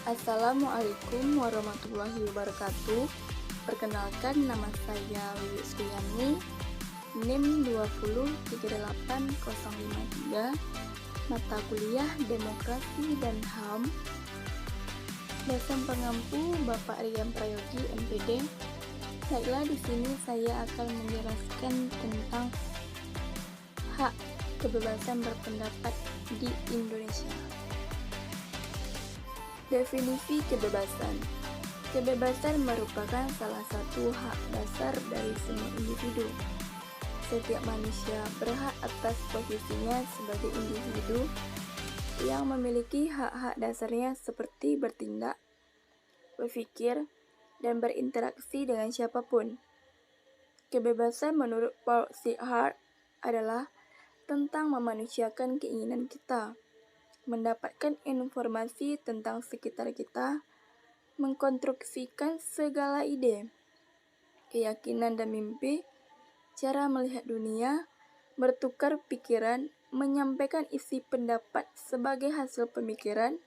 Assalamualaikum warahmatullahi wabarakatuh. Perkenalkan, nama saya Wiwi Suyani, NIM 2038053, mata kuliah Demokrasi dan HAM, dosen pengampu Bapak Rian Prayogi MPD. Baiklah, di sini saya akan menjelaskan tentang hak kebebasan berpendapat di Indonesia. Definisi kebebasan. Kebebasan merupakan salah satu hak dasar dari semua individu. Setiap manusia berhak atas posisinya sebagai individu yang memiliki hak-hak dasarnya seperti bertindak, berpikir, dan berinteraksi dengan siapapun. Kebebasan menurut Paul Sighart adalah tentang memanusiakan keinginan kita, mendapatkan informasi tentang sekitar kita, mengkonstruksikan segala ide, keyakinan dan mimpi, cara melihat dunia, bertukar pikiran, menyampaikan isi pendapat sebagai hasil pemikiran,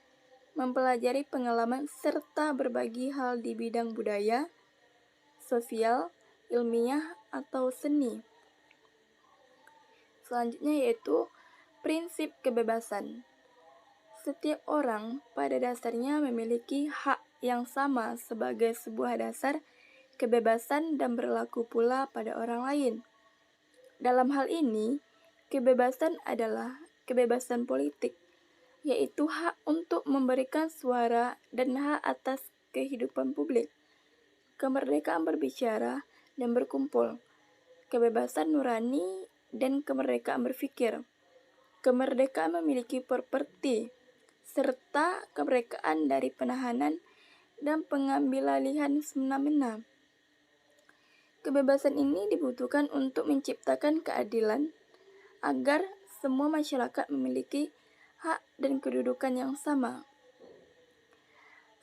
mempelajari pengalaman, serta berbagi hal di bidang budaya, sosial, ilmiah, atau seni. Selanjutnya yaitu prinsip kebebasan. Setiap orang pada dasarnya memiliki hak yang sama sebagai sebuah dasar kebebasan dan berlaku pula pada orang lain. Dalam hal ini, kebebasan adalah kebebasan politik, yaitu hak untuk memberikan suara dan hak atas kehidupan publik, kemerdekaan berbicara dan berkumpul, kebebasan nurani dan kemerdekaan berpikir, kemerdekaan memiliki properti, serta kemerdekaan dari penahanan dan pengambilalihan semena-mena. Kebebasan ini dibutuhkan untuk menciptakan keadilan agar semua masyarakat memiliki hak dan kedudukan yang sama.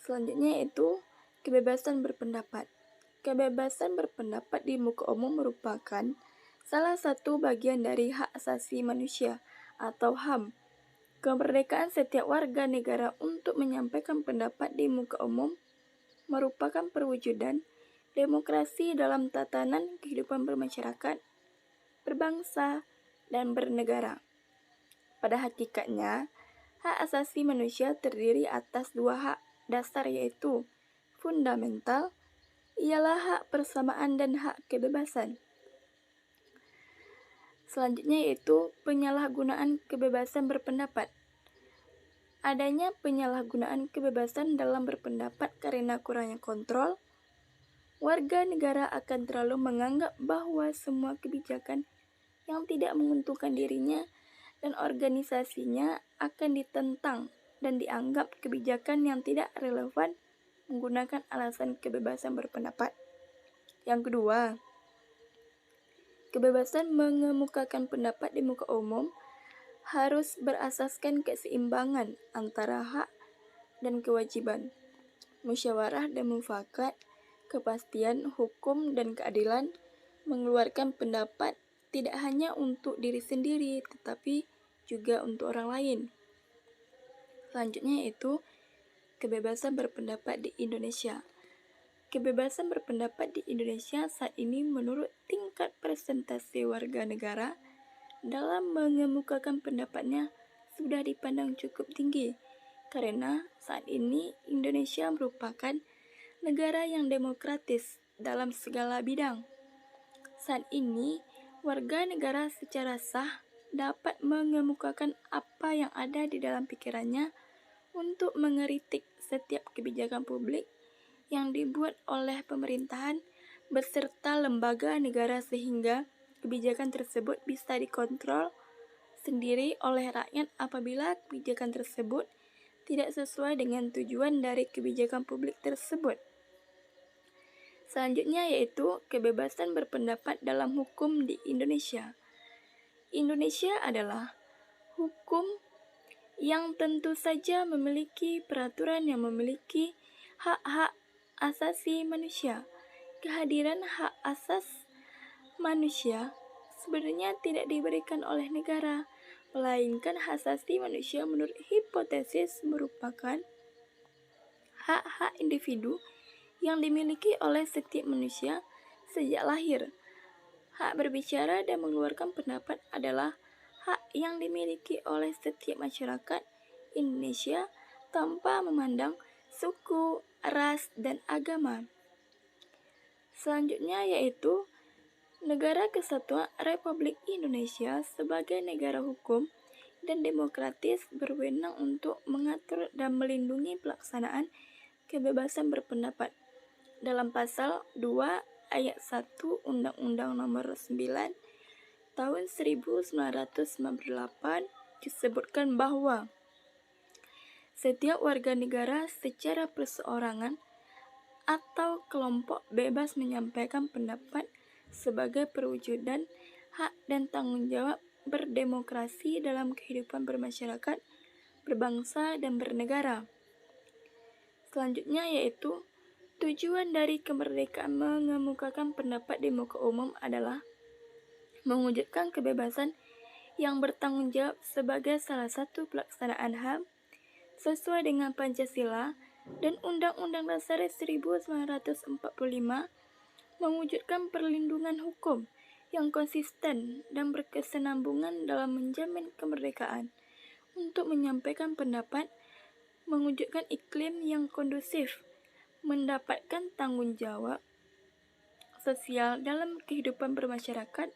Selanjutnya yaitu kebebasan berpendapat. Kebebasan berpendapat di muka umum merupakan salah satu bagian dari hak asasi manusia atau HAM. Kemerdekaan setiap warga negara untuk menyampaikan pendapat di muka umum merupakan perwujudan demokrasi dalam tatanan kehidupan bermasyarakat, berbangsa, dan bernegara. Pada hakikatnya, hak asasi manusia terdiri atas dua hak dasar yaitu fundamental, ialah hak persamaan dan hak kebebasan. Selanjutnya yaitu penyalahgunaan kebebasan berpendapat. Adanya penyalahgunaan kebebasan dalam berpendapat karena kurangnya kontrol, warga negara akan terlalu menganggap bahwa semua kebijakan yang tidak menguntungkan dirinya dan organisasinya akan ditentang dan dianggap kebijakan yang tidak relevan menggunakan alasan kebebasan berpendapat. Yang kedua, kebebasan mengemukakan pendapat di muka umum harus berasaskan keseimbangan antara hak dan kewajiban, musyawarah dan mufakat, kepastian hukum dan keadilan, mengeluarkan pendapat tidak hanya untuk diri sendiri tetapi juga untuk orang lain. Selanjutnya yaitu kebebasan berpendapat di Indonesia. Kebebasan berpendapat di Indonesia saat ini menurut tingkat presentasi warga negara dalam mengemukakan pendapatnya sudah dipandang cukup tinggi karena saat ini Indonesia merupakan negara yang demokratis dalam segala bidang. Saat ini warga negara secara sah dapat mengemukakan apa yang ada di dalam pikirannya untuk mengeritik setiap kebijakan publik yang dibuat oleh pemerintahan beserta lembaga negara sehingga kebijakan tersebut bisa dikontrol sendiri oleh rakyat apabila kebijakan tersebut tidak sesuai dengan tujuan dari kebijakan publik tersebut. Selanjutnya yaitu kebebasan berpendapat dalam hukum di Indonesia. Indonesia adalah hukum yang tentu saja memiliki peraturan yang memiliki hak-hak asasi manusia. Kehadiran hak asas manusia sebenarnya tidak diberikan oleh negara, melainkan hak asasi manusia menurut hipotesis merupakan hak-hak individu yang dimiliki oleh setiap manusia sejak lahir. Hak berbicara dan mengeluarkan pendapat adalah hak yang dimiliki oleh setiap masyarakat Indonesia tanpa memandang suku, ras, dan agama. Selanjutnya yaitu Negara Kesatuan Republik Indonesia sebagai negara hukum dan demokratis berwenang untuk mengatur dan melindungi pelaksanaan kebebasan berpendapat. Dalam pasal 2 ayat 1 Undang-Undang Nomor 9 tahun 1998 disebutkan bahwa setiap warga negara secara perseorangan atau kelompok bebas menyampaikan pendapat sebagai perwujudan hak dan tanggung jawab berdemokrasi dalam kehidupan bermasyarakat, berbangsa, dan bernegara. Selanjutnya yaitu tujuan dari kemerdekaan mengemukakan pendapat di muka umum adalah mewujudkan kebebasan yang bertanggung jawab sebagai salah satu pelaksanaan HAM sesuai dengan Pancasila dan Undang-Undang Dasar 1945, mewujudkan perlindungan hukum yang konsisten dan berkesinambungan dalam menjamin kemerdekaan untuk menyampaikan pendapat, mewujudkan iklim yang kondusif, mendapatkan tanggung jawab sosial dalam kehidupan bermasyarakat,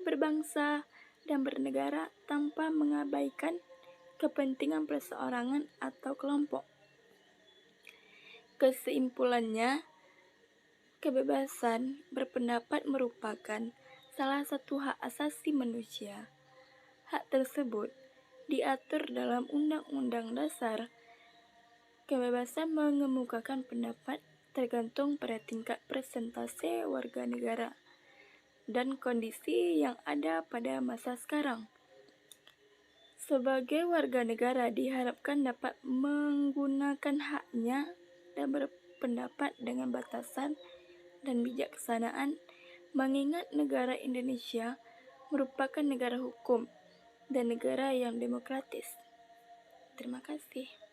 berbangsa, dan bernegara tanpa mengabaikan kepentingan perseorangan atau kelompok. Kesimpulannya, kebebasan berpendapat merupakan salah satu hak asasi manusia. Hak tersebut diatur dalam Undang-Undang Dasar. Kebebasan mengemukakan pendapat tergantung pada tingkat persentase warga negara dan kondisi yang ada pada masa sekarang. Sebagai warga negara diharapkan dapat menggunakan haknya dan berpendapat dengan batasan dan bijaksanaan, mengingat negara Indonesia merupakan negara hukum dan negara yang demokratis. Terima kasih.